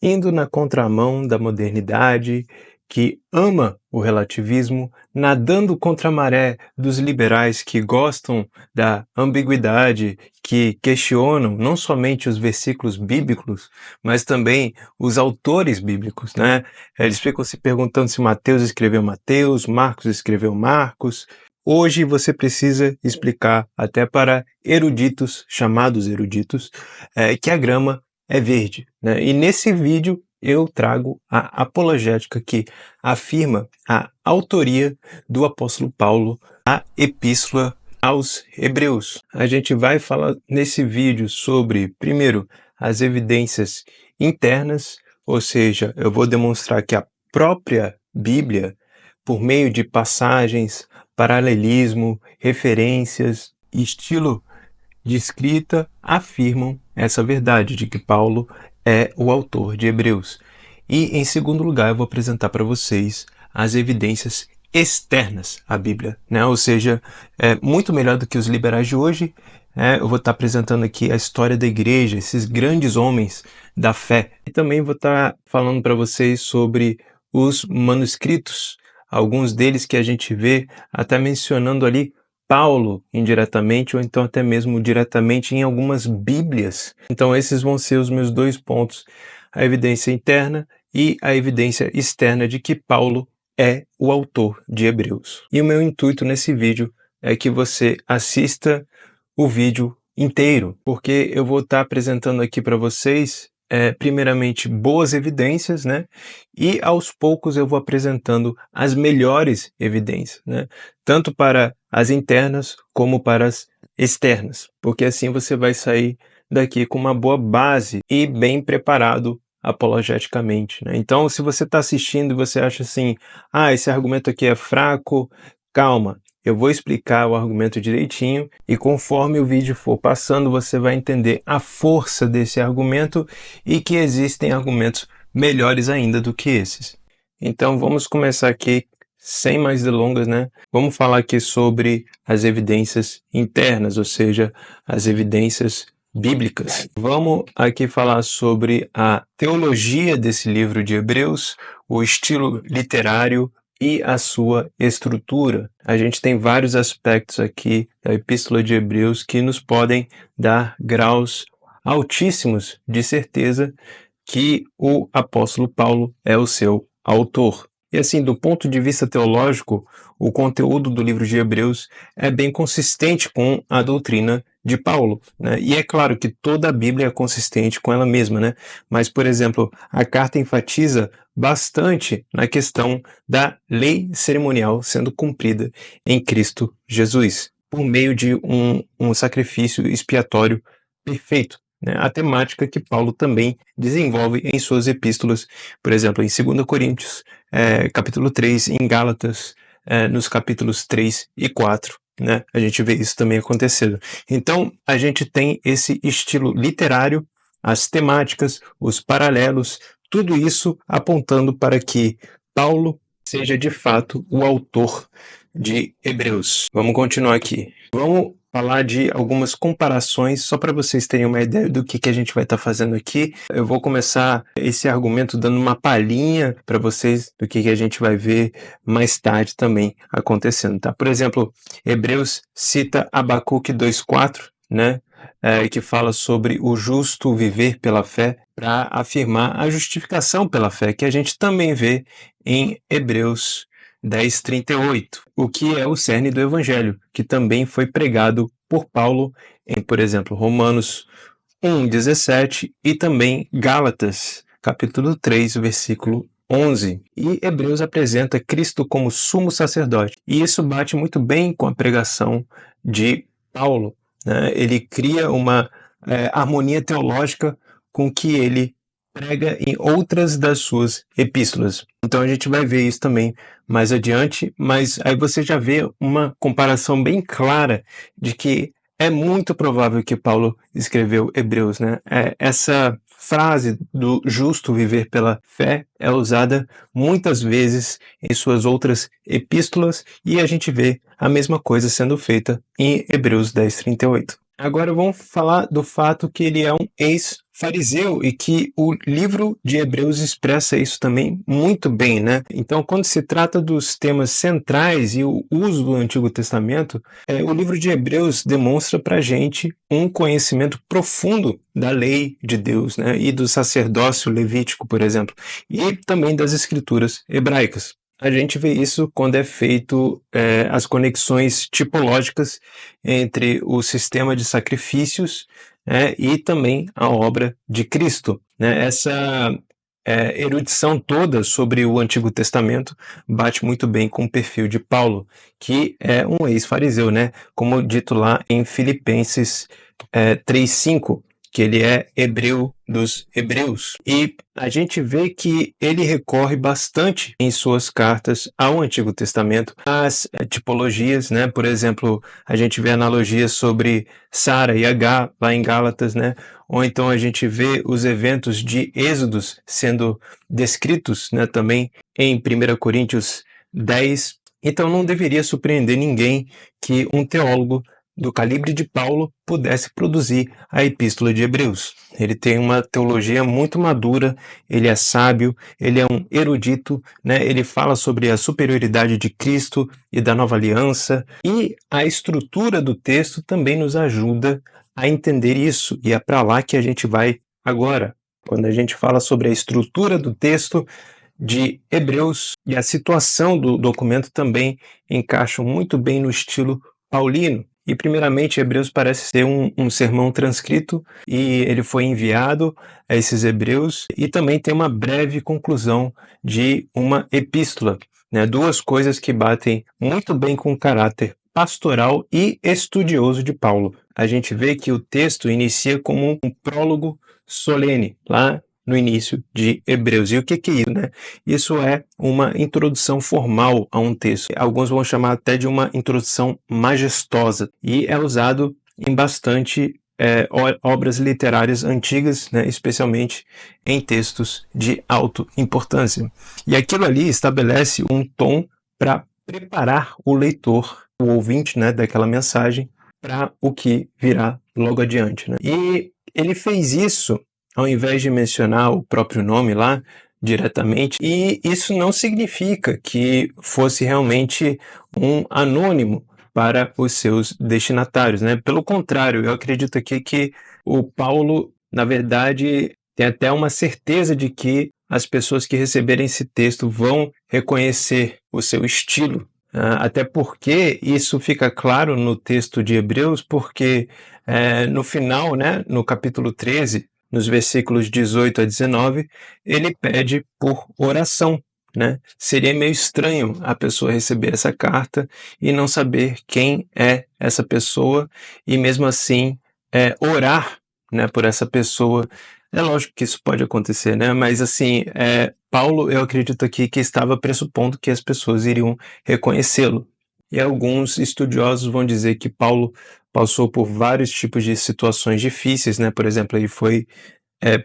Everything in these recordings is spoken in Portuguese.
indo na contramão da modernidade, que ama o relativismo, nadando contra a maré dos liberais que gostam da ambiguidade, que questionam não somente os versículos bíblicos, mas também os autores bíblicos, né? Eles ficam se perguntando se Mateus escreveu Mateus, Marcos escreveu Marcos. Hoje você precisa explicar até para eruditos, chamados eruditos, que a grama é verde, né? E nesse vídeo eu trago a apologética que afirma a autoria do apóstolo Paulo à Epístola aos Hebreus. A gente vai falar nesse vídeo sobre, primeiro, as evidências internas, ou seja, eu vou demonstrar que a própria Bíblia, por meio de passagens, paralelismo, referências e estilo de escrita, afirmam essa verdade de que Paulo é o autor de Hebreus. E, em segundo lugar, eu vou apresentar para vocês as evidências externas à Bíblia, né? Ou seja, muito melhor do que os liberais de hoje. Eu vou estar apresentando aqui a história da igreja, esses grandes homens da fé. E também vou estar falando para vocês sobre os manuscritos, alguns deles que a gente vê até mencionando ali Paulo indiretamente, ou então até mesmo diretamente em algumas Bíblias. Então esses vão ser os meus dois pontos, a evidência interna e a evidência externa de que Paulo é o autor de Hebreus. E o meu intuito nesse vídeo é que você assista o vídeo inteiro, porque eu vou estar apresentando aqui para vocês, primeiramente, boas evidências, né? E aos poucos eu vou apresentando as melhores evidências, né? Tanto para as internas como para as externas, porque assim você vai sair daqui com uma boa base e bem preparado apologeticamente, né? Então, se você está assistindo e você acha assim, esse argumento aqui é fraco, calma. Eu vou explicar o argumento direitinho e conforme o vídeo for passando, você vai entender a força desse argumento e que existem argumentos melhores ainda do que esses. Então vamos começar aqui, sem mais delongas, né? Vamos falar aqui sobre as evidências internas, ou seja, as evidências bíblicas. Vamos aqui falar sobre a teologia desse livro de Hebreus, o estilo literário e a sua estrutura. A gente tem vários aspectos aqui da Epístola de Hebreus que nos podem dar graus altíssimos de certeza que o apóstolo Paulo é o seu autor. E assim, do ponto de vista teológico, o conteúdo do livro de Hebreus é bem consistente com a doutrina de Paulo, né? E é claro que toda a Bíblia é consistente com ela mesma, né? Mas, por exemplo, a carta enfatiza bastante na questão da lei cerimonial sendo cumprida em Cristo Jesus, por meio de um sacrifício expiatório perfeito, né? A temática que Paulo também desenvolve em suas epístolas, por exemplo, em 2 Coríntios, capítulo 3, em Gálatas, nos capítulos 3 e 4. Né? A gente vê isso também acontecendo. Então, a gente tem esse estilo literário, as temáticas, os paralelos, tudo isso apontando para que Paulo seja de fato o autor de Hebreus. Vamos continuar aqui. Vamos falar de algumas comparações, só para vocês terem uma ideia do que a gente vai estar fazendo aqui. Eu vou começar esse argumento dando uma palhinha para vocês do que a gente vai ver mais tarde também acontecendo, tá? Por exemplo, Hebreus cita Abacuque 2:4, né? Que fala sobre o justo viver pela fé, para afirmar a justificação pela fé, que a gente também vê em Hebreus 10:38, o que é o cerne do Evangelho, que também foi pregado por Paulo em, por exemplo, Romanos 1:17 e também Gálatas, capítulo 3, versículo 11. E Hebreus apresenta Cristo como sumo sacerdote. E isso bate muito bem com a pregação de Paulo, né? Ele cria uma harmonia teológica com o que ele prega em outras das suas epístolas. Então a gente vai ver isso também mais adiante, mas aí você já vê uma comparação bem clara de que é muito provável que Paulo escreveu Hebreus, né? Essa frase do justo viver pela fé é usada muitas vezes em suas outras epístolas e a gente vê a mesma coisa sendo feita em Hebreus 10:38. Agora vamos falar do fato que ele é um ex fariseu e que o livro de Hebreus expressa isso também muito bem, né? Então, quando se trata dos temas centrais e o uso do Antigo Testamento, o livro de Hebreus demonstra para a gente um conhecimento profundo da lei de Deus, né? E do sacerdócio levítico, por exemplo, e também das escrituras hebraicas. A gente vê isso quando é feito as conexões tipológicas entre o sistema de sacrifícios e também a obra de Cristo. Né? Essa erudição toda sobre o Antigo Testamento bate muito bem com o perfil de Paulo, que é um ex-fariseu, né? Como dito lá em Filipenses 3:5, que ele é hebreu dos hebreus. E a gente vê que ele recorre bastante em suas cartas ao Antigo Testamento às tipologias, né? Por exemplo, a gente vê analogias sobre Sara e Agar lá em Gálatas, né? Ou então a gente vê os eventos de Êxodos sendo descritos, né, também em 1 Coríntios 10. Então não deveria surpreender ninguém que um teólogo do calibre de Paulo pudesse produzir a Epístola de Hebreus. Ele tem uma teologia muito madura, ele é sábio, ele é um erudito, né? Ele fala sobre a superioridade de Cristo e da nova aliança, e a estrutura do texto também nos ajuda a entender isso, e é para lá que a gente vai agora. Quando a gente fala sobre a estrutura do texto de Hebreus, e a situação do documento também encaixam muito bem no estilo paulino. E primeiramente, Hebreus parece ser um sermão transcrito, e ele foi enviado a esses hebreus, e também tem uma breve conclusão de uma epístola, né? Duas coisas que batem muito bem com o caráter pastoral e estudioso de Paulo. A gente vê que o texto inicia como um prólogo solene, lá no início de Hebreus. E o que é isso, né? Isso é uma introdução formal a um texto. Alguns vão chamar até de uma introdução majestosa. E é usado em bastante obras literárias antigas, né? Especialmente em textos de alta importância. E aquilo ali estabelece um tom para preparar o leitor, o ouvinte, né, daquela mensagem, para o que virá logo adiante. Né? E ele fez isso ao invés de mencionar o próprio nome lá diretamente, e isso não significa que fosse realmente um anônimo para os seus destinatários, né? Pelo contrário, eu acredito aqui que o Paulo, na verdade, tem até uma certeza de que as pessoas que receberem esse texto vão reconhecer o seu estilo, até porque isso fica claro no texto de Hebreus, porque no final, né, no capítulo 13, nos versículos 18 a 19, ele pede por oração. Né? Seria meio estranho a pessoa receber essa carta e não saber quem é essa pessoa, e mesmo assim orar, né, por essa pessoa. É lógico que isso pode acontecer, né? Mas assim, Paulo, eu acredito aqui que estava pressupondo que as pessoas iriam reconhecê-lo. E alguns estudiosos vão dizer que Paulo passou por vários tipos de situações difíceis, né? Por exemplo, ele foi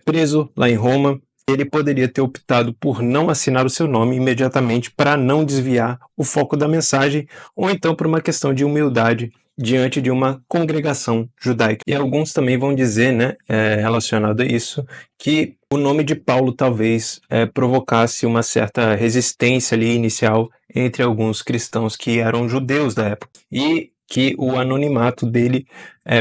preso lá em Roma. Ele poderia ter optado por não assinar o seu nome imediatamente para não desviar o foco da mensagem, ou então por uma questão de humildade diante de uma congregação judaica. E alguns também vão dizer, né, relacionado a isso, que o nome de Paulo talvez provocasse uma certa resistência ali inicial entre alguns cristãos que eram judeus da época, e que o anonimato dele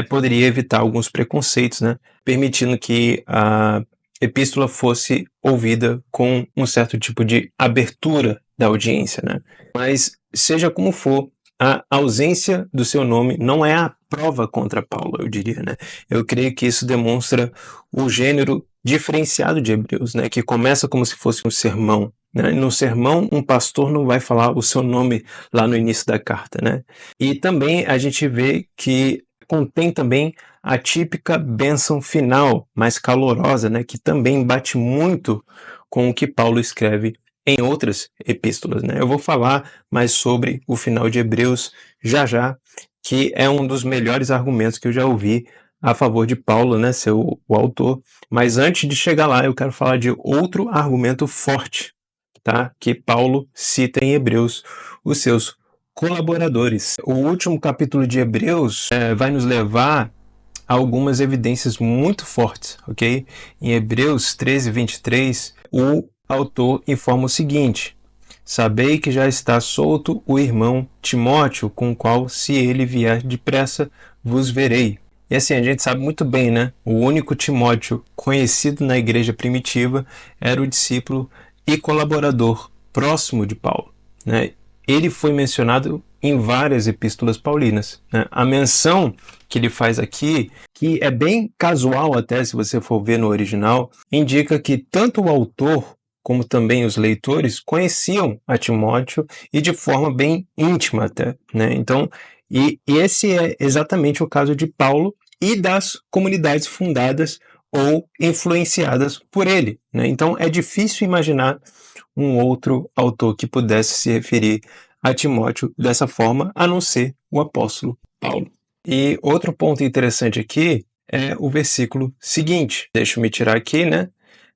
poderia evitar alguns preconceitos, né, permitindo que a epístola fosse ouvida com um certo tipo de abertura da audiência, né? Mas, seja como for, a ausência do seu nome não é a prova contra Paulo, eu diria, né? Eu creio que isso demonstra o gênero diferenciado de Hebreus, né? Que começa como se fosse um sermão, né? No sermão, um pastor não vai falar o seu nome lá no início da carta, né? E também a gente vê que contém também a típica bênção final, mais calorosa, né, que também bate muito com o que Paulo escreve em outras epístolas. Né? Eu vou falar mais sobre o final de Hebreus já, que é um dos melhores argumentos que eu já ouvi a favor de Paulo, né, ser o autor. Mas antes de chegar lá, eu quero falar de outro argumento forte, tá, que Paulo cita em Hebreus, os seus colaboradores. O último capítulo de Hebreus vai nos levar algumas evidências muito fortes, ok? Em Hebreus 13, 23, o autor informa o seguinte: sabei que já está solto o irmão Timóteo, com o qual, se ele vier depressa, vos verei. E assim, a gente sabe muito bem, né? O único Timóteo conhecido na igreja primitiva era o discípulo e colaborador próximo de Paulo, né? Ele foi mencionado em várias epístolas paulinas, né? A menção que ele faz aqui, que é bem casual até se você for ver no original, indica que tanto o autor como também os leitores conheciam a Timóteo e de forma bem íntima até, né? Então, e esse é exatamente o caso de Paulo e das comunidades fundadas ou influenciadas por ele, né? Então, é difícil imaginar um outro autor que pudesse se referir a Timóteo dessa forma, a não ser o apóstolo Paulo. E outro ponto interessante aqui é o versículo seguinte. Deixa eu me tirar aqui, né?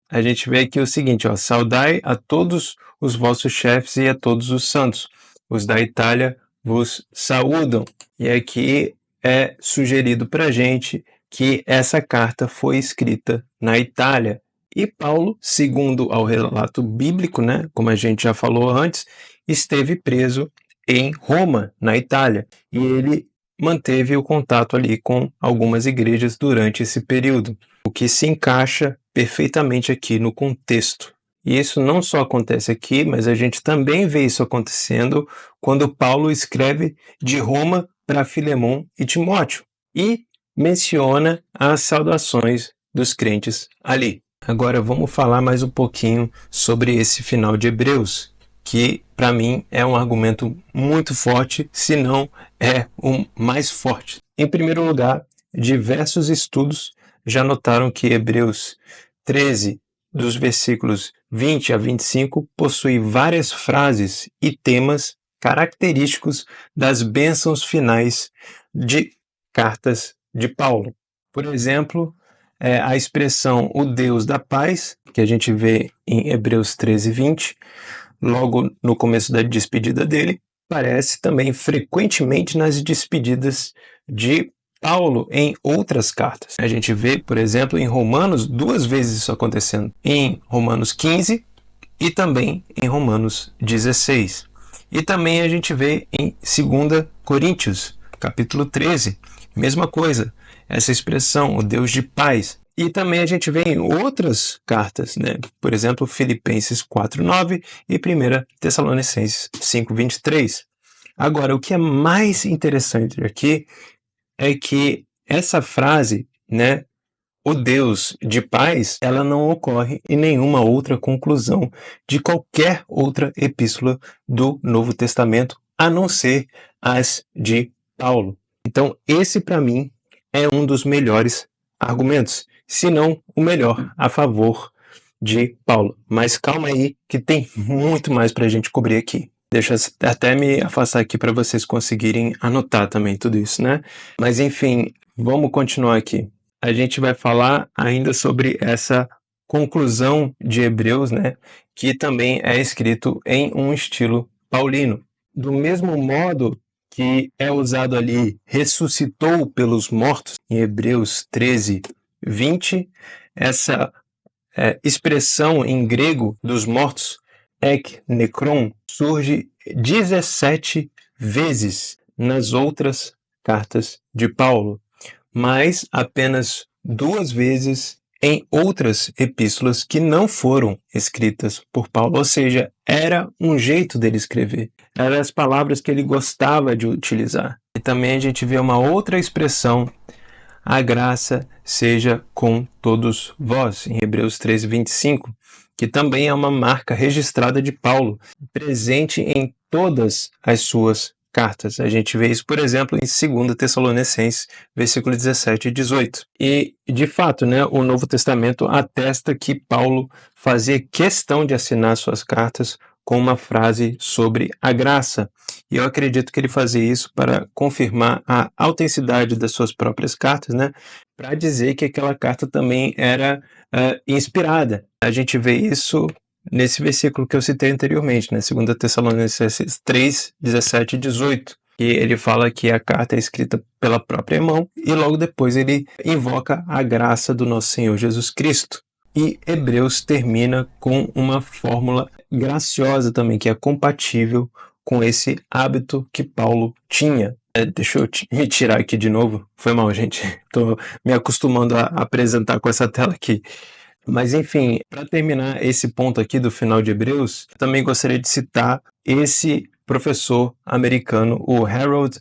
A gente vê aqui o seguinte, ó: saudai a todos os vossos chefes e a todos os santos. Os da Itália vos saúdam. E aqui é sugerido para a gente que essa carta foi escrita na Itália. E Paulo, segundo ao relato bíblico, né, como a gente já falou antes, esteve preso em Roma, na Itália. E ele manteve o contato ali com algumas igrejas durante esse período, o que se encaixa perfeitamente aqui no contexto. E isso não só acontece aqui, mas a gente também vê isso acontecendo quando Paulo escreve de Roma para Filemon e Timóteo e menciona as saudações dos crentes ali. Agora vamos falar mais um pouquinho sobre esse final de Hebreus, que para mim é um argumento muito forte, se não é o mais forte. Em primeiro lugar, diversos estudos já notaram que Hebreus 13, dos versículos 20 a 25, possui várias frases e temas característicos das bênçãos finais de cartas de Paulo. Por exemplo, a expressão o Deus da paz, que a gente vê em Hebreus 13, 20, logo no começo da despedida dele, aparece também frequentemente nas despedidas de Paulo em outras cartas. A gente vê, por exemplo, em Romanos, 2 vezes isso acontecendo. Em Romanos 15 e também em Romanos 16. E também a gente vê em 2 Coríntios, capítulo 13. Mesma coisa, essa expressão, o Deus de paz. E também a gente vê em outras cartas, né? Por exemplo, Filipenses 4:9 e 1 Tessalonicenses 5:23. Agora, o que é mais interessante aqui é que essa frase, né, o Deus de paz, ela não ocorre em nenhuma outra conclusão de qualquer outra epístola do Novo Testamento, a não ser as de Paulo. Então, esse para mim é um dos melhores argumentos, se não o melhor, a favor de Paulo. Mas calma aí, que tem muito mais para a gente cobrir aqui. Deixa eu até me afastar aqui para vocês conseguirem anotar também tudo isso, né? Mas enfim, vamos continuar aqui. A gente vai falar ainda sobre essa conclusão de Hebreus, né? Que também é escrito em um estilo paulino. Do mesmo modo que é usado ali, ressuscitou pelos mortos, em Hebreus 13, 20, essa expressão em grego dos mortos, ek nekron, surge 17 vezes nas outras cartas de Paulo, mas apenas 2 vezes em outras epístolas que não foram escritas por Paulo, ou seja, era um jeito dele escrever, eram as palavras que ele gostava de utilizar. E também a gente vê uma outra expressão, a graça seja com todos vós, em Hebreus 13, 25, que também é uma marca registrada de Paulo, presente em todas as suas cartas. A gente vê isso, por exemplo, em 2 Tessalonicenses, versículo 17 e 18. E, de fato, né, o Novo Testamento atesta que Paulo fazia questão de assinar suas cartas com uma frase sobre a graça. E eu acredito que ele fazia isso para confirmar a autenticidade das suas próprias cartas, né? Para dizer que aquela carta também era inspirada. A gente vê isso nesse versículo que eu citei anteriormente, né? 2 Tessalonicenses 3, 17 e 18. que ele fala que a carta é escrita pela própria mão e logo depois ele invoca a graça do nosso Senhor Jesus Cristo. E Hebreus termina com uma fórmula graciosa também, que é compatível com esse hábito que Paulo tinha. Deixa eu me tirar aqui de novo. Foi mal, gente. Estou me acostumando a apresentar com essa tela aqui. Mas enfim, para terminar esse ponto aqui do final de Hebreus, também gostaria de citar esse professor americano, o Harold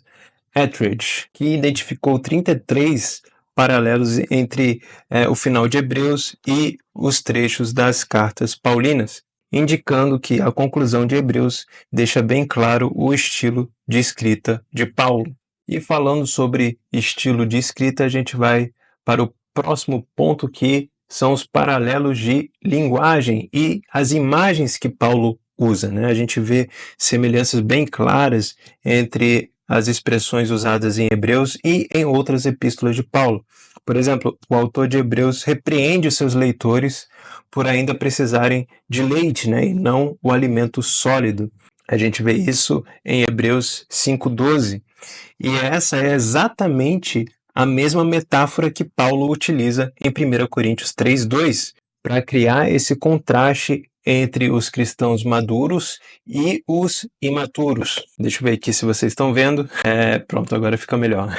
Ettridge, que identificou 33 paralelos entre o final de Hebreus e os trechos das cartas paulinas, indicando que a conclusão de Hebreus deixa bem claro o estilo de escrita de Paulo. E falando sobre estilo de escrita, a gente vai para o próximo ponto, que são os paralelos de linguagem e as imagens que Paulo usa, né? A gente vê semelhanças bem claras entre as expressões usadas em Hebreus e em outras epístolas de Paulo. Por exemplo, o autor de Hebreus repreende os seus leitores por ainda precisarem de leite, né, e não o alimento sólido. A gente vê isso em Hebreus 5:12. E essa é exatamente a mesma metáfora que Paulo utiliza em 1 Coríntios 3:2, para criar esse contraste entre os cristãos maduros e os imaturos. Deixa eu ver aqui se vocês estão vendo. Pronto, agora fica melhor.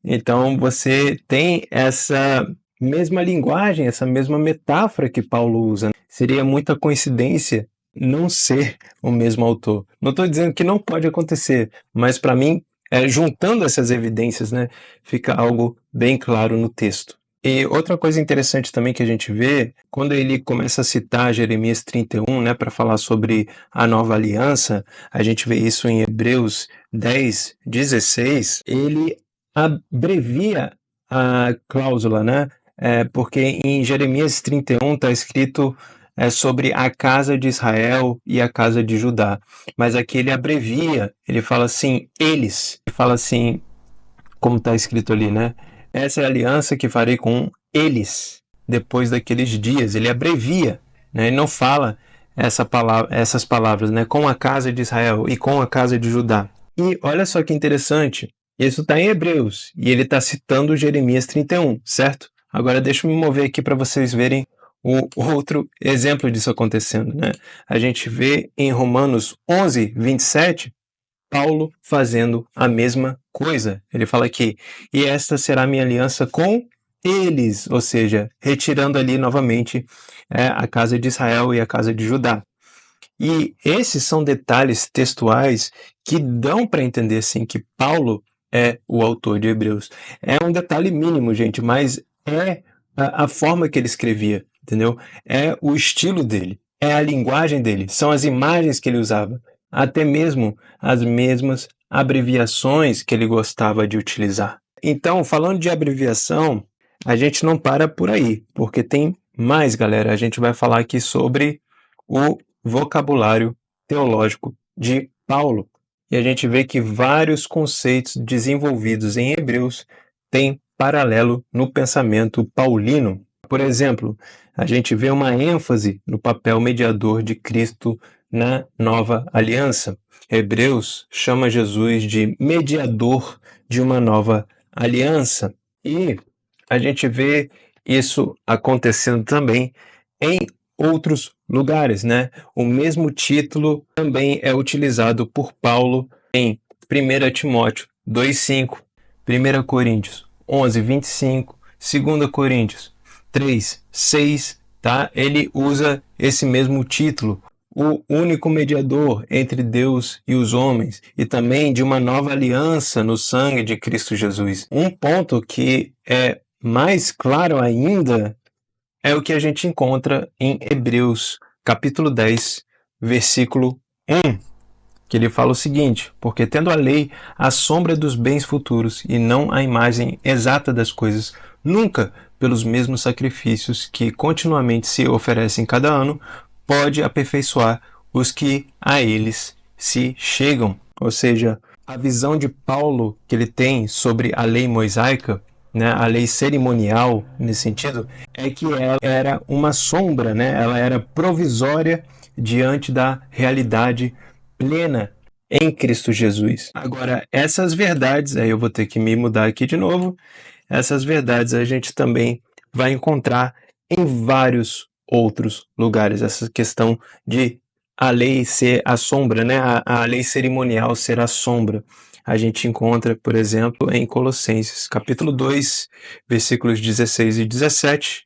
Então você tem essa mesma linguagem, essa mesma metáfora que Paulo usa. Seria muita coincidência não ser o mesmo autor. Não estou dizendo que não pode acontecer, mas para mim, juntando essas evidências, né, fica algo bem claro no texto. E outra coisa interessante também que a gente vê, quando ele começa a citar Jeremias 31, né, para falar sobre a nova aliança, a gente vê isso em Hebreus 10:16, ele abrevia a cláusula, né, porque em Jeremias 31 está escrito sobre a casa de Israel e a casa de Judá, mas aqui ele abrevia, ele fala assim, eles, ele fala assim, como está escrito ali, né? Essa é a aliança que farei com eles depois daqueles dias. Ele abrevia, né? Ele não fala essas palavras, né? Com a casa de Israel e com a casa de Judá. E olha só que interessante, isso está em Hebreus e ele está citando Jeremias 31, certo? Agora deixa eu me mover aqui para vocês verem o outro exemplo disso acontecendo, né? A gente vê em Romanos 11:27, Paulo fazendo a mesma coisa. Ele fala aqui, e esta será minha aliança com eles, ou seja, retirando ali novamente a casa de Israel e a casa de Judá. E esses são detalhes textuais que dão para entender sim que Paulo é o autor de Hebreus. É um detalhe mínimo, gente, mas é a forma que ele escrevia, entendeu? É o estilo dele, é a linguagem dele, são as imagens que ele usava, até mesmo as mesmas abreviações que ele gostava de utilizar. Então, falando de abreviação, a gente não para por aí, porque tem mais, galera. A gente vai falar aqui sobre o vocabulário teológico de Paulo. E a gente vê que vários conceitos desenvolvidos em Hebreus têm paralelo no pensamento paulino. Por exemplo, a gente vê uma ênfase no papel mediador de Cristo na nova aliança. Hebreus chama Jesus de mediador de uma nova aliança. E a gente vê isso acontecendo também em outros lugares, né? O mesmo título também é utilizado por Paulo em 1 Timóteo 2:5, 1 Coríntios 11:25, 2 Coríntios 3:6, tá? Ele usa esse mesmo título, o único mediador entre Deus e os homens, e também de uma nova aliança no sangue de Cristo Jesus. Um ponto que é mais claro ainda é o que a gente encontra em Hebreus, capítulo 10, versículo 1, que ele fala o seguinte: porque tendo a lei a sombra dos bens futuros e não a imagem exata das coisas, nunca, pelos mesmos sacrifícios que continuamente se oferecem cada ano, pode aperfeiçoar os que a eles se chegam. Ou seja, a visão de Paulo que ele tem sobre a lei mosaica, né, a lei cerimonial nesse sentido, é que ela era uma sombra, né, ela era provisória diante da realidade plena em Cristo Jesus. Agora, essas verdades, aí eu vou ter que me mudar aqui de novo, essas verdades a gente também vai encontrar em vários outros lugares. Essa questão de a lei ser a sombra, né? A lei cerimonial ser a sombra. A gente encontra, por exemplo, em Colossenses, capítulo 2, versículos 16 e 17,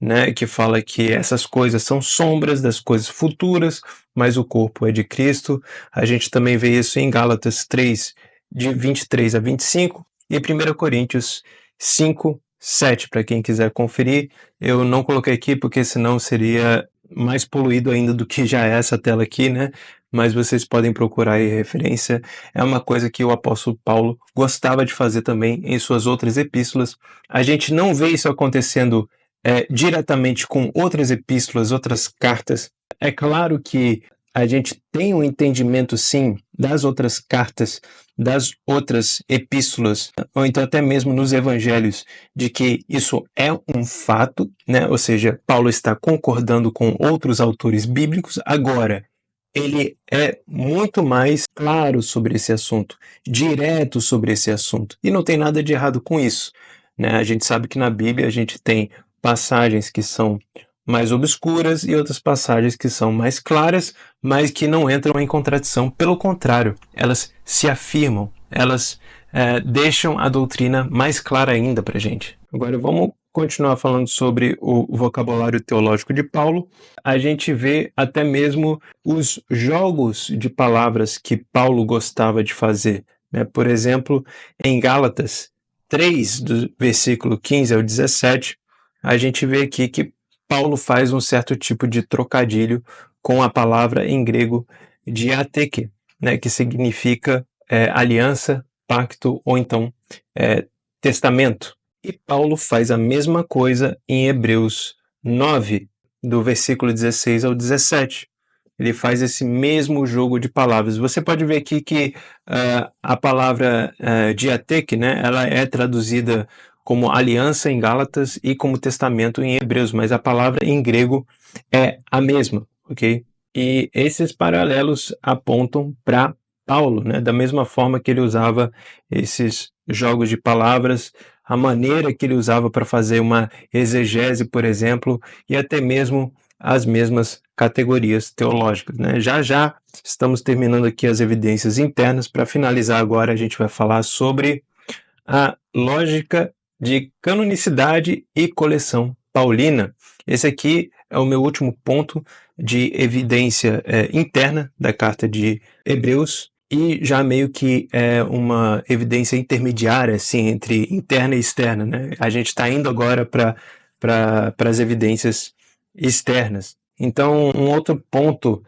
né, que fala que essas coisas são sombras das coisas futuras, mas o corpo é de Cristo. A gente também vê isso em Gálatas 3, de 23 a 25, e 1 Coríntios 5, 7, para quem quiser conferir. Eu não coloquei aqui porque senão seria mais poluído ainda do que já é essa tela aqui, né? Mas vocês podem procurar aí referência. É uma coisa que o apóstolo Paulo gostava de fazer também em suas outras epístolas. A gente não vê isso acontecendo diretamente com outras epístolas, outras cartas. É claro que a gente tem um entendimento, sim, das outras cartas, das outras epístolas, ou então até mesmo nos evangelhos, de que isso é um fato, né? Ou seja, Paulo está concordando com outros autores bíblicos. Agora, ele é muito mais claro sobre esse assunto, direto sobre esse assunto. E não tem nada de errado com isso, né? A gente sabe que na Bíblia a gente tem passagens que são mais obscuras e outras passagens que são mais claras, mas que não entram em contradição. Pelo contrário, elas se afirmam, elas deixam a doutrina mais clara ainda para a gente. Agora vamos continuar falando sobre o vocabulário teológico de Paulo. A gente vê até mesmo os jogos de palavras que Paulo gostava de fazer, né? Por exemplo, em Gálatas 3, do versículo 15 ao 17, a gente vê aqui que Paulo faz um certo tipo de trocadilho com a palavra em grego diatheke, né, que significa aliança, pacto ou então testamento. E Paulo faz a mesma coisa em Hebreus 9, do versículo 16 ao 17. Ele faz esse mesmo jogo de palavras. Você pode ver aqui que a palavra diatheke, né, ela é traduzida como aliança em Gálatas e como testamento em Hebreus, mas a palavra em grego é a mesma, ok? E esses paralelos apontam para Paulo, né? Da mesma forma que ele usava esses jogos de palavras, a maneira que ele usava para fazer uma exegese, por exemplo, e até mesmo as mesmas categorias teológicas, né? Já já estamos terminando aqui as evidências internas. Para finalizar agora, a gente vai falar sobre a lógica de canonicidade e coleção paulina. Esse aqui é o meu último ponto de evidência interna da carta de Hebreus, e já meio que é uma evidência intermediária assim, entre interna e externa, né? A gente está indo agora para as evidências externas. Então, um outro ponto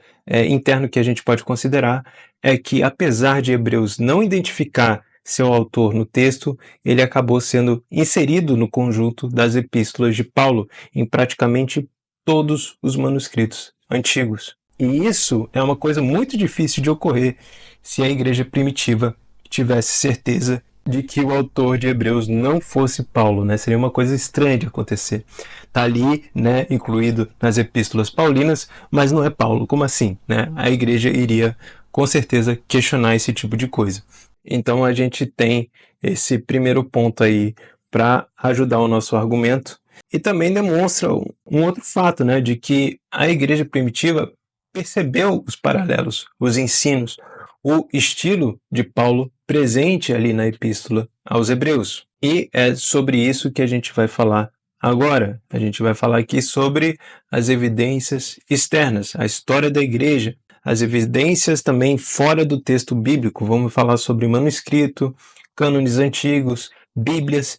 interno que a gente pode considerar é que, apesar de Hebreus não identificar seu autor no texto, ele acabou sendo inserido no conjunto das epístolas de Paulo em praticamente todos os manuscritos antigos. E isso é uma coisa muito difícil de ocorrer se a igreja primitiva tivesse certeza de que o autor de Hebreus não fosse Paulo, né? Seria uma coisa estranha de acontecer. Está ali, né, incluído nas epístolas paulinas, mas não é Paulo. Como assim, né? A igreja iria com certeza questionar esse tipo de coisa. Então a gente tem esse primeiro ponto aí para ajudar o nosso argumento, e também demonstra um outro fato, né, de que a igreja primitiva percebeu os paralelos, os ensinos, o estilo de Paulo presente ali na epístola aos Hebreus. E é sobre isso que a gente vai falar agora. A gente vai falar aqui sobre as evidências externas, a história da igreja, as evidências também fora do texto bíblico. Vamos falar sobre manuscrito, cânones antigos, bíblias,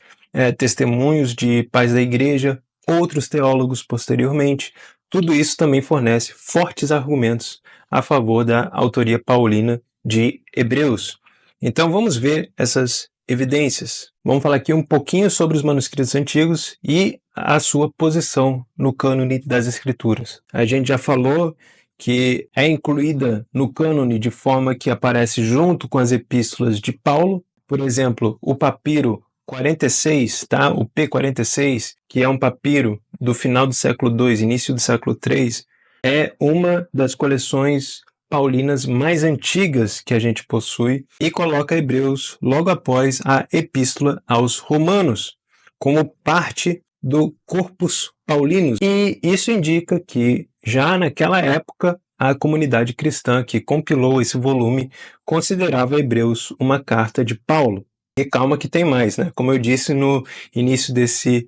testemunhos de pais da igreja, outros teólogos posteriormente. Tudo isso também fornece fortes argumentos a favor da autoria paulina de Hebreus. Então vamos ver essas evidências. Vamos falar aqui um pouquinho sobre os manuscritos antigos e a sua posição no cânone das Escrituras. A gente já falou que é incluída no cânone de forma que aparece junto com as epístolas de Paulo. Por exemplo, o papiro 46, tá? O P46, que é um papiro do final do século II, início do século III, é uma das coleções paulinas mais antigas que a gente possui e coloca Hebreus logo após a Epístola aos Romanos, como parte do Corpus Paulinus. E isso indica que, já naquela época, a comunidade cristã que compilou esse volume considerava Hebreus uma carta de Paulo. E calma que tem mais, né? Como eu disse no início desse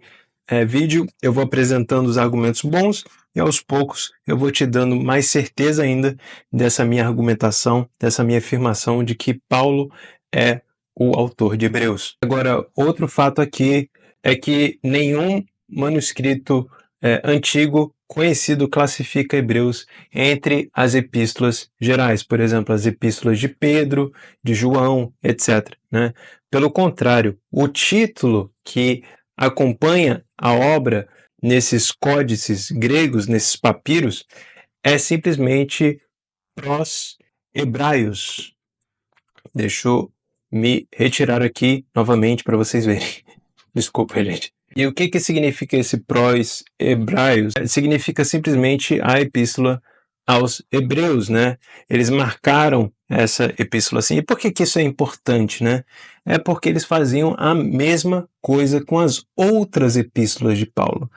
vídeo, eu vou apresentando os argumentos bons e aos poucos eu vou te dando mais certeza ainda dessa minha argumentação, dessa minha afirmação de que Paulo é o autor de Hebreus. Agora, outro fato aqui é que nenhum manuscrito antigo conhecido classifica Hebreus entre as epístolas gerais, por exemplo, as epístolas de Pedro, de João, etc., né? Pelo contrário, o título que acompanha a obra nesses códices gregos, nesses papiros, é simplesmente Pros Hebraios. Deixa eu me retirar aqui novamente para vocês verem. Desculpa, gente. E o que significa esse Pros Hebraios? Significa simplesmente a epístola aos Hebreus, né? Eles marcaram essa epístola assim. E por que isso é importante, né? É porque eles faziam a mesma coisa com as outras epístolas de Paulo.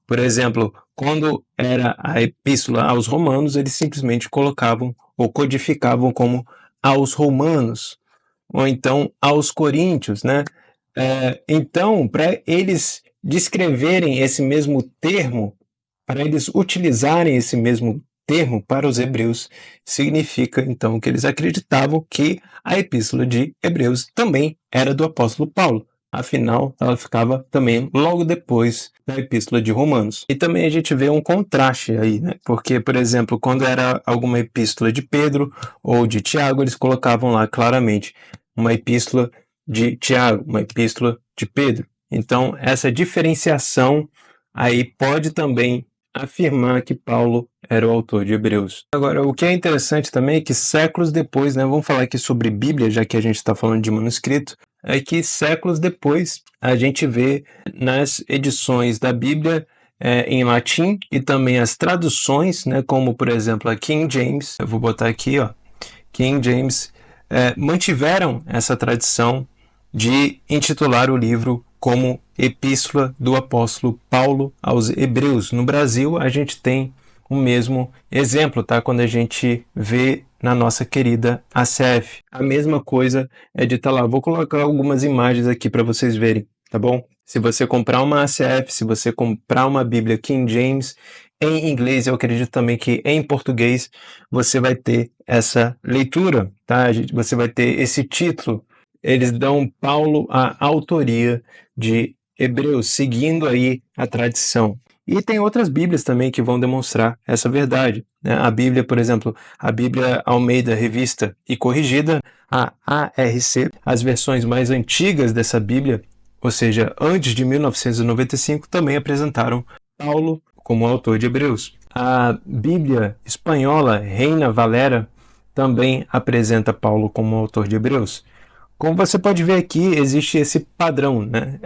Por exemplo, quando era a epístola aos Romanos, eles simplesmente colocavam ou codificavam como aos Romanos, ou então aos Coríntios, né? Então, para eles descreverem esse mesmo termo, para eles utilizarem esse mesmo termo para os hebreus, significa então que eles acreditavam que a epístola de Hebreus também era do apóstolo Paulo. Afinal, ela ficava também logo depois da epístola de Romanos. E também a gente vê um contraste aí, né? Porque, por exemplo, quando era alguma epístola de Pedro ou de Tiago, eles colocavam lá claramente uma epístola de Tiago, uma epístola de Pedro. Então, essa diferenciação aí pode também afirmar que Paulo era o autor de Hebreus. Agora, o que é interessante também é que séculos depois, né, vamos falar aqui sobre Bíblia, já que a gente está falando de manuscrito, é que séculos depois a gente vê nas edições da Bíblia em latim e também as traduções, né, como por exemplo a King James, eu vou botar aqui, ó, King James, mantiveram essa tradição de intitular o livro como Epístola do Apóstolo Paulo aos Hebreus. No Brasil, a gente tem o mesmo exemplo, tá? Quando a gente vê na nossa querida ACF. A mesma coisa é dita lá. Vou colocar algumas imagens aqui para vocês verem, tá bom? Se você comprar uma ACF, se você comprar uma Bíblia King James, em inglês, eu acredito também que em português, você vai ter essa leitura, tá? Você vai ter esse título. Eles dão Paulo a autoria de Hebreus, seguindo aí a tradição. E tem outras Bíblias também que vão demonstrar essa verdade, né? A Bíblia, por exemplo, a Bíblia Almeida Revista e Corrigida, a ARC, as versões mais antigas dessa Bíblia, ou seja, antes de 1995, também apresentaram Paulo como autor de Hebreus. A Bíblia espanhola Reina Valera também apresenta Paulo como autor de Hebreus. Como você pode ver aqui, existe esse padrão, né?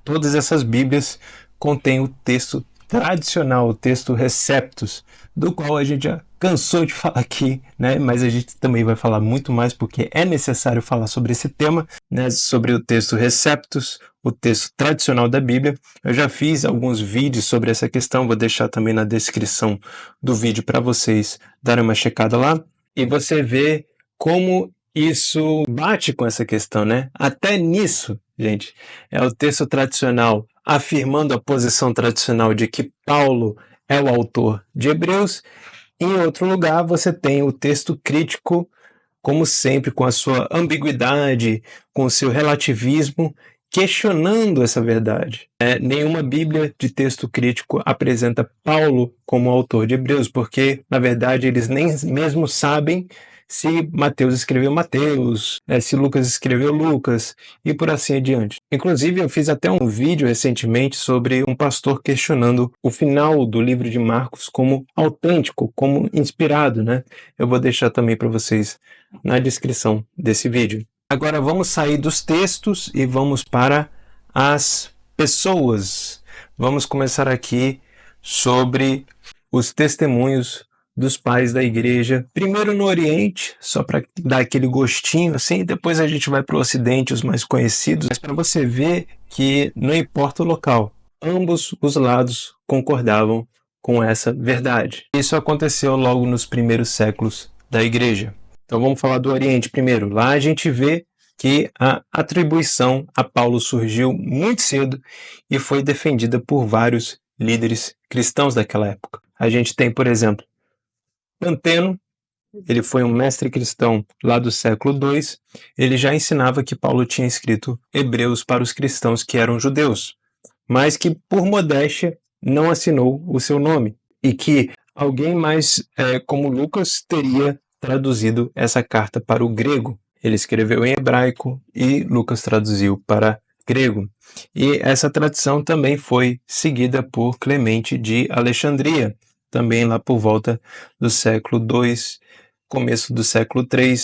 Todas essas Bíblias contêm o texto tradicional, o texto Receptus, do qual a gente já cansou de falar aqui, né? Mas a gente também vai falar muito mais porque é necessário falar sobre esse tema, né? Sobre o texto Receptus, o texto tradicional da Bíblia. Eu já fiz alguns vídeos sobre essa questão, vou deixar também na descrição do vídeo para vocês darem uma checada lá. E você vê como isso bate com essa questão, né? Até nisso, gente, é o texto tradicional afirmando a posição tradicional de que Paulo é o autor de Hebreus. Em outro lugar, você tem o texto crítico, como sempre, com a sua ambiguidade, com o seu relativismo, questionando essa verdade. Nenhuma Bíblia de texto crítico apresenta Paulo como autor de Hebreus, porque, na verdade, eles nem mesmo sabem se Mateus escreveu Mateus, se Lucas escreveu Lucas, e por assim adiante. Inclusive, eu fiz até um vídeo recentemente sobre um pastor questionando o final do livro de Marcos como autêntico, como inspirado, né? Eu vou deixar também para vocês na descrição desse vídeo. Agora vamos sair dos textos e vamos para as pessoas. Vamos começar aqui sobre os testemunhos dos pais da igreja, primeiro no Oriente, só para dar aquele gostinho assim, depois a gente vai para o Ocidente, os mais conhecidos, mas para você ver que não importa o local, ambos os lados concordavam com essa verdade. Isso aconteceu logo nos primeiros séculos da igreja. Então vamos falar do Oriente primeiro. Lá a gente vê que a atribuição a Paulo surgiu muito cedo e foi defendida por vários líderes cristãos daquela época. A gente tem, por exemplo, Panteno, ele foi um mestre cristão lá do século II, ele já ensinava que Paulo tinha escrito Hebreus para os cristãos que eram judeus, mas que, por modéstia, não assinou o seu nome, e que alguém mais como Lucas teria traduzido essa carta para o grego. Ele escreveu em hebraico e Lucas traduziu para grego. E essa tradição também foi seguida por Clemente de Alexandria, também lá por volta do século II, começo do século III,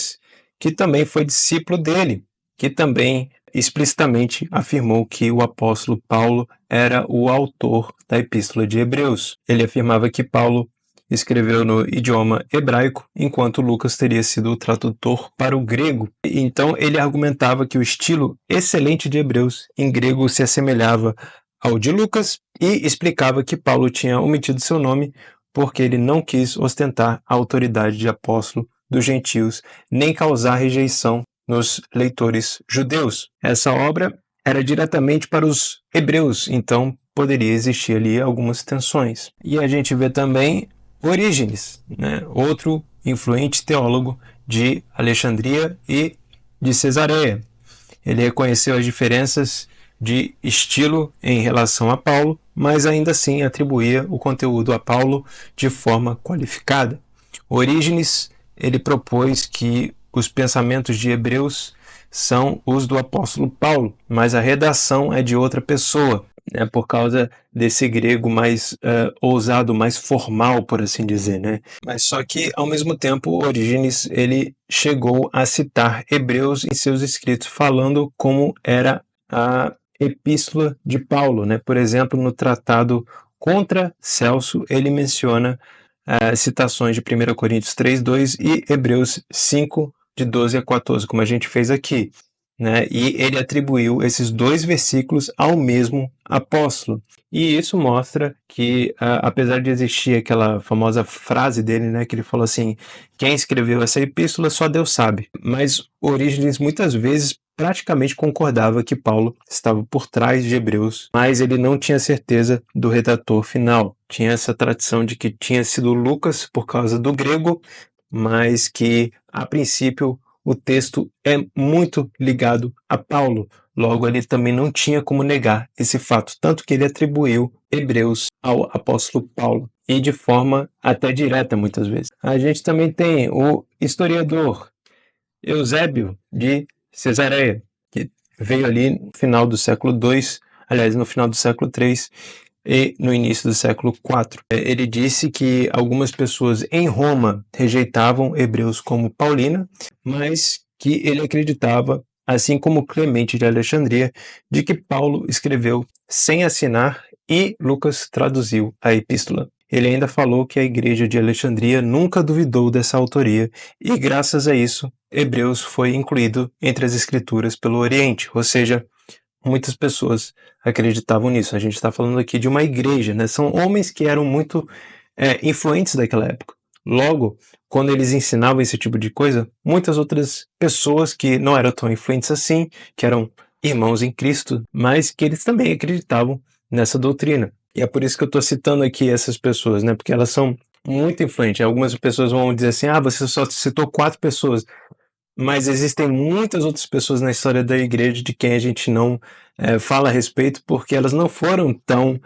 que também foi discípulo dele, que também explicitamente afirmou que o apóstolo Paulo era o autor da Epístola de Hebreus. Ele afirmava que Paulo escreveu no idioma hebraico, enquanto Lucas teria sido o tradutor para o grego. Então ele argumentava que o estilo excelente de Hebreus em grego se assemelhava ao de Lucas e explicava que Paulo tinha omitido seu nome porque ele não quis ostentar a autoridade de apóstolo dos gentios, nem causar rejeição nos leitores judeus. Essa obra era diretamente para os hebreus, então poderia existir ali algumas tensões. E a gente vê também Orígenes, outro influente teólogo de Alexandria e de Cesareia. Ele reconheceu as diferenças de estilo em relação a Paulo, mas ainda assim atribuía o conteúdo a Paulo de forma qualificada. Orígenes, ele propôs que os pensamentos de Hebreus são os do apóstolo Paulo, mas a redação é de outra pessoa, por causa desse grego mais ousado, mais formal, por assim dizer, Mas só que, ao mesmo tempo, Orígenes, ele chegou a citar Hebreus em seus escritos, falando como era a epístola de Paulo, Por exemplo, no tratado contra Celso, ele menciona citações de 1 Coríntios 3:2 e Hebreus 5, de 12 a 14, como a gente fez aqui. E ele atribuiu esses dois versículos ao mesmo apóstolo. E isso mostra que, apesar de existir aquela famosa frase dele, que ele falou assim, quem escreveu essa epístola só Deus sabe. Mas Orígenes muitas vezes praticamente concordava que Paulo estava por trás de Hebreus, mas ele não tinha certeza do redator final. Tinha essa tradição de que tinha sido Lucas por causa do grego, mas que, a princípio, o texto é muito ligado a Paulo. Logo, ele também não tinha como negar esse fato, tanto que ele atribuiu Hebreus ao apóstolo Paulo, e de forma até direta, muitas vezes. A gente também tem o historiador Eusébio de Cesareia, que veio ali no final do século II, aliás, no final do século III, e no início do século IV. Ele disse que algumas pessoas em Roma rejeitavam Hebreus como Paulina, mas que ele acreditava, assim como Clemente de Alexandria, de que Paulo escreveu sem assinar e Lucas traduziu a epístola. Ele ainda falou que a igreja de Alexandria nunca duvidou dessa autoria e, graças a isso, Hebreus foi incluído entre as escrituras pelo Oriente, ou seja, muitas pessoas acreditavam nisso. A gente está falando aqui de uma igreja, São homens que eram muito influentes daquela época. Logo, quando eles ensinavam esse tipo de coisa, muitas outras pessoas que não eram tão influentes assim, que eram irmãos em Cristo, mas que eles também acreditavam nessa doutrina. E é por isso que eu estou citando aqui essas pessoas, porque elas são muito influentes. Algumas pessoas vão dizer assim, você só citou 4 pessoas. Mas existem muitas outras pessoas na história da igreja de quem a gente não fala a respeito, porque elas não foram tão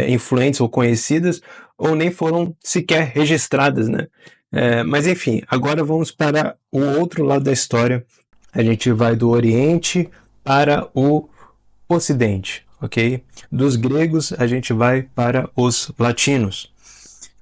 influentes ou conhecidas, ou nem foram sequer registradas, mas enfim, agora vamos para o outro lado da história. A gente vai do Oriente para o Ocidente, ok? Dos gregos a gente vai para os latinos.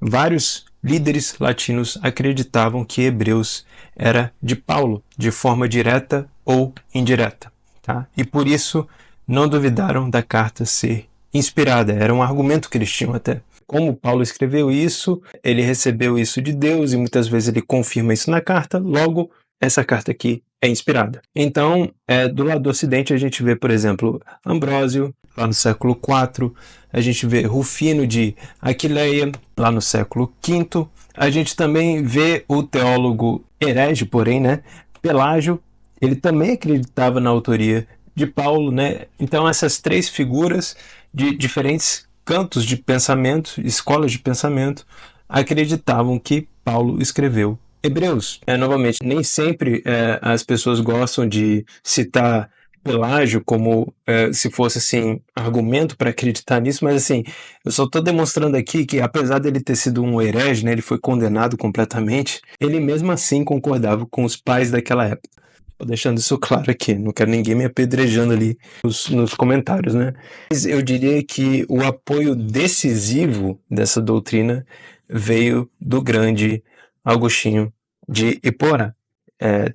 Vários líderes latinos acreditavam que Hebreus era de Paulo, de forma direta ou indireta, tá? E por isso não duvidaram da carta ser inspirada, era um argumento que eles tinham até. como Paulo escreveu isso, ele recebeu isso de Deus e muitas vezes ele confirma isso na carta, logo, essa carta aqui é inspirada. Então, do lado do Ocidente, a gente vê, por exemplo, Ambrósio, lá no século IV, a gente vê Rufino de Aquileia, lá no século V, a gente também vê o teólogo herege, porém, né, Pelágio, ele também acreditava na autoria de Paulo, né? Então essas três figuras de diferentes cantos de pensamento, escolas de pensamento, acreditavam que Paulo escreveu Hebreus. Novamente, nem sempre as pessoas gostam de citar Pelágio como se fosse assim argumento para acreditar nisso, mas assim, eu só estou demonstrando aqui que apesar dele ter sido um herege, né, ele foi condenado completamente, ele mesmo assim concordava com os pais daquela época. Tô deixando isso claro aqui, não quero ninguém me apedrejando ali nos comentários, né? Mas eu diria que o apoio decisivo dessa doutrina veio do grande Agostinho de Hipona,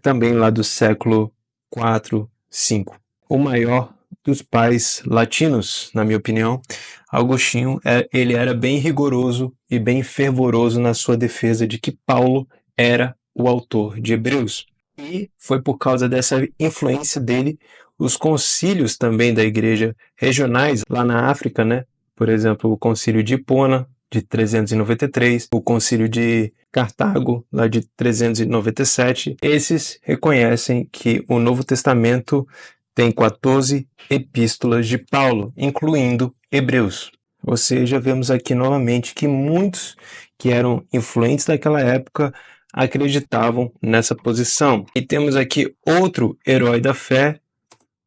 também lá do século IV, V. O maior dos pais latinos, na minha opinião. Agostinho, ele era bem rigoroso e bem fervoroso na sua defesa de que Paulo era o autor de Hebreus. E foi por causa dessa influência dele, os concílios também da igreja regionais lá na África, né? Por exemplo, o concílio de Hipona, de 393, o concílio de Cartago, lá de 397, esses reconhecem que o Novo Testamento tem 14 epístolas de Paulo, incluindo Hebreus. Ou seja, vemos aqui novamente que muitos que eram influentes daquela época acreditavam nessa posição. E temos aqui outro herói da fé,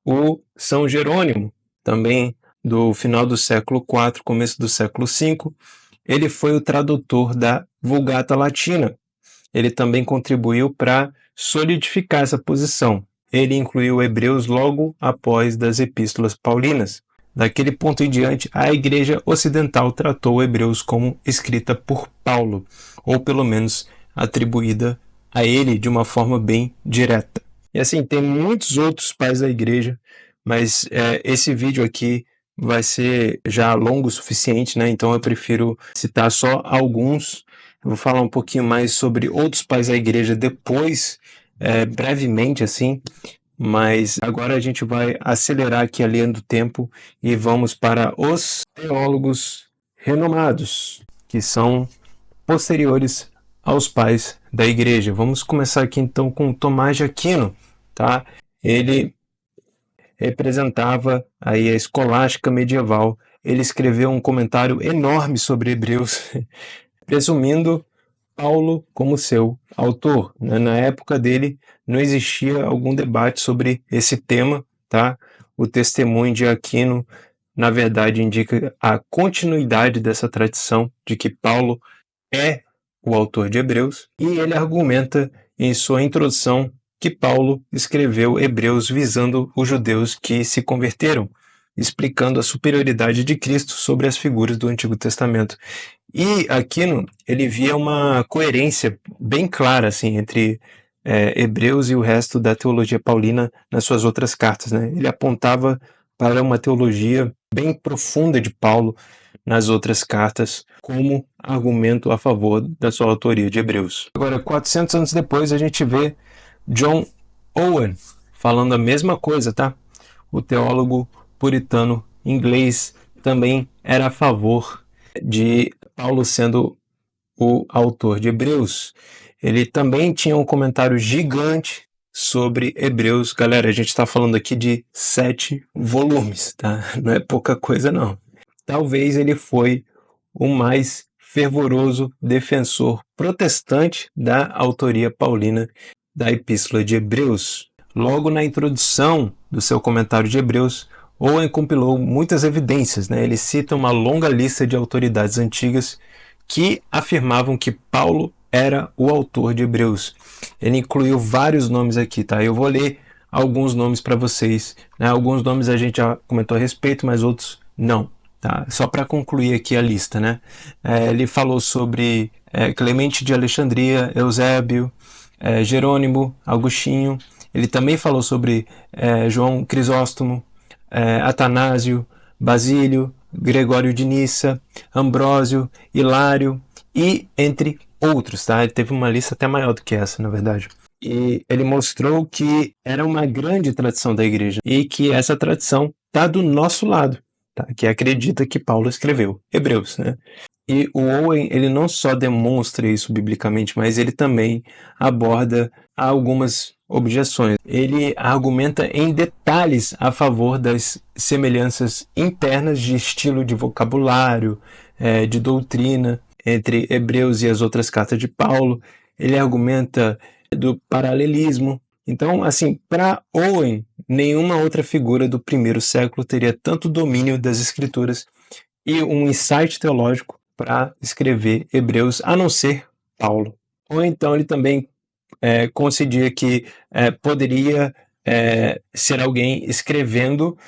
o São Jerônimo, também do final do século IV, começo do século V. Ele foi o tradutor da Vulgata Latina. Ele também contribuiu para solidificar essa posição. Ele incluiu Hebreus logo após das epístolas paulinas. Daquele ponto em diante, a Igreja Ocidental tratou Hebreus como escrita por Paulo, ou pelo menos atribuída a ele de uma forma bem direta. E assim, tem muitos outros pais da igreja, mas esse vídeo aqui vai ser já longo o suficiente, né? Então eu prefiro citar só alguns. Eu vou falar um pouquinho mais sobre outros pais da igreja depois, brevemente assim, mas agora a gente vai acelerar aqui a linha do tempo e vamos para os teólogos renomados, que são posteriores aos pais da igreja. Vamos começar aqui então com Tomás de Aquino, tá? Ele representava aí a escolástica medieval. Ele escreveu um comentário enorme sobre Hebreus, presumindo Paulo como seu autor. Na época dele não existia algum debate sobre esse tema, tá? O testemunho de Aquino, na verdade, indica a continuidade dessa tradição de que Paulo é o autor de Hebreus, e ele argumenta em sua introdução que Paulo escreveu Hebreus visando os judeus que se converteram, explicando a superioridade de Cristo sobre as figuras do Antigo Testamento. E Aquino, ele via uma coerência bem clara assim, entre Hebreus e o resto da teologia paulina nas suas outras cartas, né? Ele apontava para uma teologia bem profunda de Paulo nas outras cartas, como argumento a favor da sua autoria de Hebreus. Agora, 400 anos depois, a gente vê John Owen falando a mesma coisa, tá? O teólogo puritano inglês também era a favor de Paulo sendo o autor de Hebreus. Ele também tinha um comentário gigante sobre Hebreus. Galera, a gente está falando aqui de 7 volumes, tá? Não é pouca coisa, não. Talvez ele foi o mais fervoroso defensor protestante da autoria paulina da Epístola de Hebreus. Logo na introdução do seu comentário de Hebreus, Owen compilou muitas evidências, né? Ele cita uma longa lista de autoridades antigas que afirmavam que Paulo era o autor de Hebreus. Ele incluiu vários nomes aqui, tá? Eu vou ler alguns nomes para vocês, né? Alguns nomes a gente já comentou a respeito, mas outros não. Tá? Só para concluir aqui a lista, né? Ele falou sobre Clemente de Alexandria, Eusébio, Jerônimo, Agostinho. Ele também falou sobre João Crisóstomo, Atanásio, Basílio, Gregório de Nissa, Ambrósio, Hilário e entre outros, tá? Ele teve uma lista até maior do que essa, na verdade. E ele mostrou que era uma grande tradição da igreja e que essa tradição está do nosso lado, tá? Que acredita que Paulo escreveu Hebreus, né? E o Owen, ele não só demonstra isso biblicamente, mas ele também aborda algumas objeções. Ele argumenta em detalhes a favor das semelhanças internas de estilo de vocabulário, de doutrina, entre Hebreus e as outras cartas de Paulo. Ele argumenta do paralelismo. Então, assim, para Owen, nenhuma outra figura do primeiro século teria tanto domínio das escrituras e um insight teológico para escrever Hebreus, a não ser Paulo. Ou então ele também concedia que poderia ser alguém escrevendo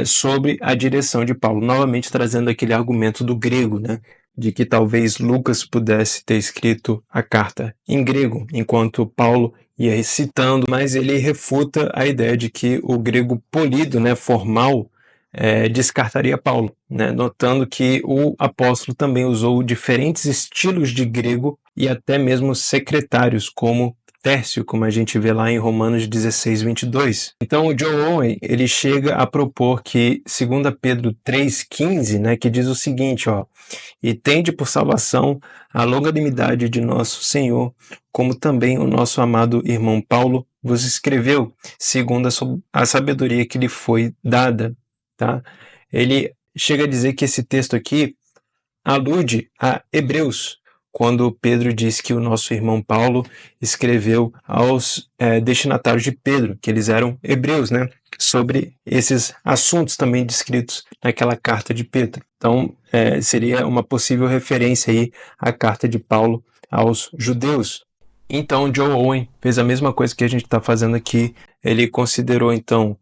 sobre a direção de Paulo, novamente trazendo aquele argumento do grego, né, de que talvez Lucas pudesse ter escrito a carta em grego, enquanto Paulo ia recitando, mas ele refuta a ideia de que o grego polido, né, formal, descartaria Paulo, né, notando que o apóstolo também usou diferentes estilos de grego e até mesmo secretários, como Tércio, como a gente vê lá em Romanos 16, 22. Então o John Owen, ele chega a propor que, segundo Pedro 3,15, né, que diz o seguinte, ó, e tende por salvação a longanimidade de nosso Senhor, como também o nosso amado irmão Paulo vos escreveu, segundo a sabedoria que lhe foi dada. Tá? Ele chega a dizer que esse texto aqui alude a Hebreus, quando Pedro diz que o nosso irmão Paulo escreveu aos destinatários de Pedro, que eles eram hebreus, né? Sobre esses assuntos também descritos naquela carta de Pedro. Então, seria uma possível referência aí à carta de Paulo aos judeus. Então, John Owen fez a mesma coisa que a gente está fazendo aqui. Ele considerou, então,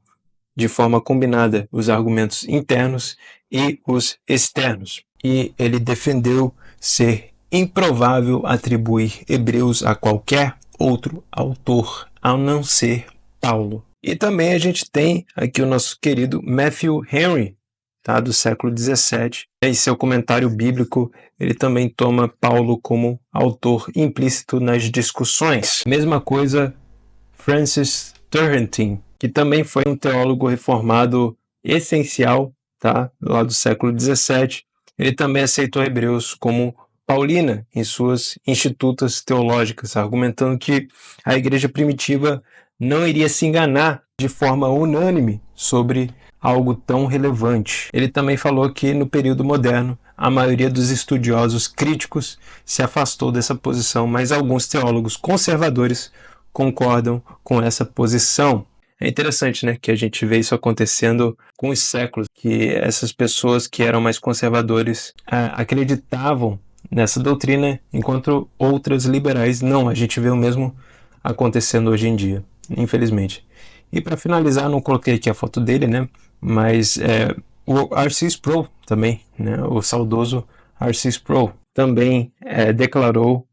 de forma combinada os argumentos internos e os externos. E ele defendeu ser improvável atribuir Hebreus a qualquer outro autor, a não ser Paulo. E também a gente tem aqui o nosso querido Matthew Henry, tá, do século XVII. Em seu comentário bíblico, ele também toma Paulo como autor implícito nas discussões. Mesma coisa, Francis Turretin, que também foi um teólogo reformado essencial, tá, lá do século XVII. Ele também aceitou Hebreus como paulina em suas institutas teológicas, argumentando que a igreja primitiva não iria se enganar de forma unânime sobre algo tão relevante. Ele também falou que no período moderno a maioria dos estudiosos críticos se afastou dessa posição, mas alguns teólogos conservadores concordam com essa posição. É interessante, né, que a gente vê isso acontecendo com os séculos, que essas pessoas que eram mais conservadores acreditavam nessa doutrina, enquanto outras liberais não. A gente vê o mesmo acontecendo hoje em dia, infelizmente. E para finalizar, não coloquei aqui a foto dele, né, mas o R.C. Sproul também, né, o saudoso R.C. Sproul, também declarou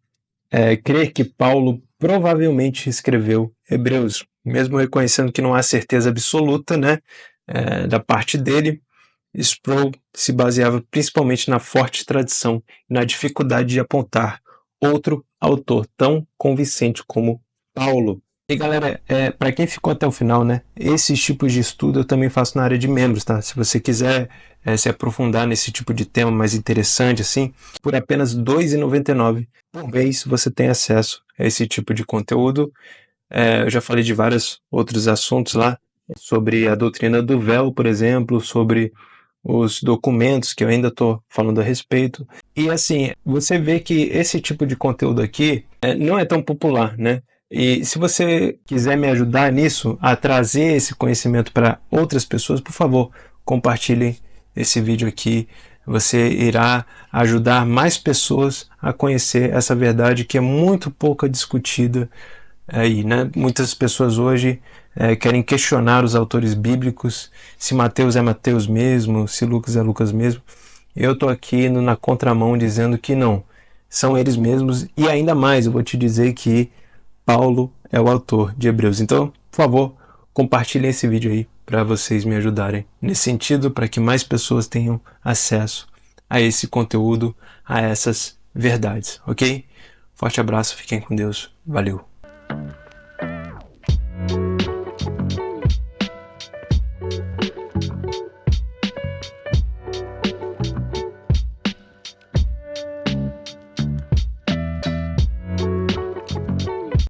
crer que Paulo provavelmente escreveu Hebreus, mesmo reconhecendo que não há certeza absoluta, né, da parte dele. Sproul se baseava principalmente na forte tradição e na dificuldade de apontar outro autor tão convincente como Paulo. E galera, para quem ficou até o final, né, esses tipos de estudo eu também faço na área de membros, tá? Se você quiser se aprofundar nesse tipo de tema mais interessante, assim, por apenas R$ 2,99 por mês você tem acesso a esse tipo de conteúdo. Eu já falei de vários outros assuntos lá, sobre a doutrina do véu, por exemplo, sobre os documentos que eu ainda estou falando a respeito. E assim, você vê que esse tipo de conteúdo aqui não é tão popular, né? E se você quiser me ajudar nisso, a trazer esse conhecimento para outras pessoas, por favor, compartilhem esse vídeo aqui. Você irá ajudar mais pessoas a conhecer essa verdade que é muito pouco discutida aí, né? Muitas pessoas hoje querem questionar os autores bíblicos, se Mateus é Mateus mesmo, se Lucas é Lucas mesmo. Eu estou aqui indo na contramão dizendo que não, são eles mesmos, e ainda mais, eu vou te dizer que Paulo é o autor de Hebreus. Então, por favor, compartilhem esse vídeo aí para vocês me ajudarem nesse sentido, para que mais pessoas tenham acesso a esse conteúdo, a essas verdades, ok? Forte abraço, fiquem com Deus, valeu!